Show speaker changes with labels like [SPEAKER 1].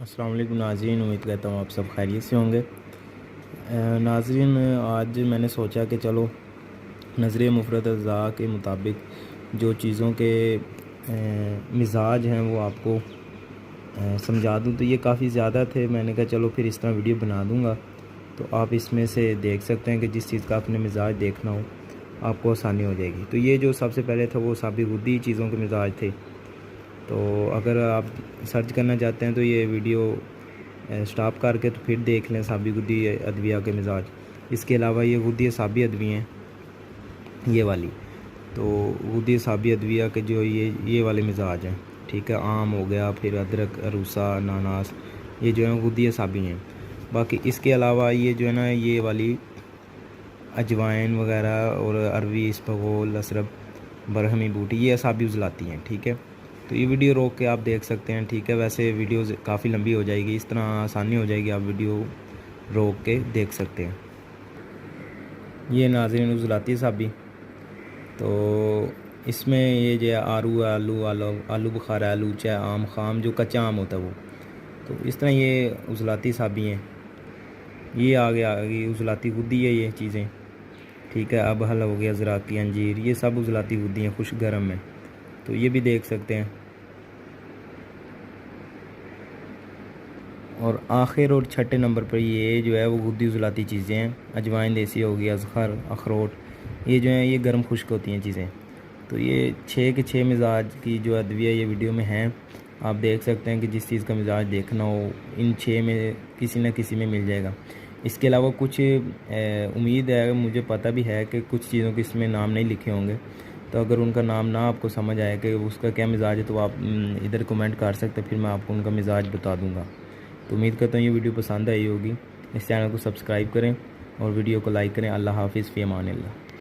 [SPEAKER 1] अस्सलाम वालेकुम नाज़रीन, उम्मीद करता हूँ आप सब खैरियत से होंगे। नाज़रीन, आज मैंने सोचा कि चलो नज़रिए मुफ़रद अज़ा के मुताबिक जो चीज़ों के मिज़ाज हैं वो आपको समझा दूँ। तो ये काफ़ी ज़्यादा थे, मैंने कहा चलो फिर इस तरह वीडियो बना दूँगा तो आप इसमें से देख सकते हैं कि जिस चीज़ का आपने मिज़ाज देखना हो आपको आसानी हो जाएगी। तो ये जो सबसे पहले था वो साबिगुद्दी चीज़ों के मिज़ाज थे। तो अगर आप सर्च करना चाहते हैं तो ये वीडियो स्टॉप करके तो फिर देख लें साबिगुद्दी अदविया के मिज़ाज। इसके अलावा ये गुद्दी साबी अदवी हैं, ये वाली। तो गुद्दी साबी अदविया के जो ये वाले मिज़ाज हैं, ठीक है। आम हो गया, फिर अदरक, अरूसा, अनानास, ये जो है गुद्दी साबी हैं। बाकी इसके अलावा ये जो है ना, ये वाली अजवाइन वगैरह और अरवी, इसबगोल, असरब, बरहमी बूटी, ये असाबी उजलाती हैं, ठीक है। तो ये वीडियो रोक के आप देख सकते हैं, ठीक है। वैसे वीडियो काफ़ी लंबी हो जाएगी, इस तरह आसानी हो जाएगी, आप वीडियो रोक के देख सकते हैं। ये नाज़रीन उजलाती साबी, तो इसमें ये जो आरू, आलू बुखारा, आलू चाय, आम खाम, जो कच्चा आम होता है वो, तो इस तरह ये उजलाती साबी हैं। ये आगे उजलाती गुद्दी है ये चीज़ें, ठीक है। अब हल हो गया ज़राकी, अंजीर, ये सब उजलाती गुद्दी हैं खुश गर्म में, तो ये भी देख सकते हैं। और आखिर और छठे नंबर पर ये जो है वो गुद्दी उजलाती चीज़ें हैं। अजवाइन देसी हो गया, अज़हर, अखरोट, ये जो है ये गर्म खुश्क होती हैं चीज़ें। तो ये 6 के 6 मिज़ाज की जो अदविया ये वीडियो में हैं, आप देख सकते हैं कि जिस चीज़ का मिज़ाज देखना हो इन 6 में किसी न किसी में मिल जाएगा। इसके अलावा कुछ उम्मीद है, मुझे पता भी है कि कुछ चीज़ों के इसमें नाम नहीं लिखे होंगे, तो अगर उनका नाम ना आपको समझ आए कि उसका क्या मिज़ाज है तो आप इधर कमेंट कर सकते हैं, फिर मैं आपको उनका मिज़ाज बता दूँगा। तो उम्मीद करता हूँ ये वीडियो पसंद आई होगी। इस चैनल को सब्सक्राइब करें और वीडियो को लाइक करें। अल्लाह हाफ़िज़, फ़ी अमान अल्लाह।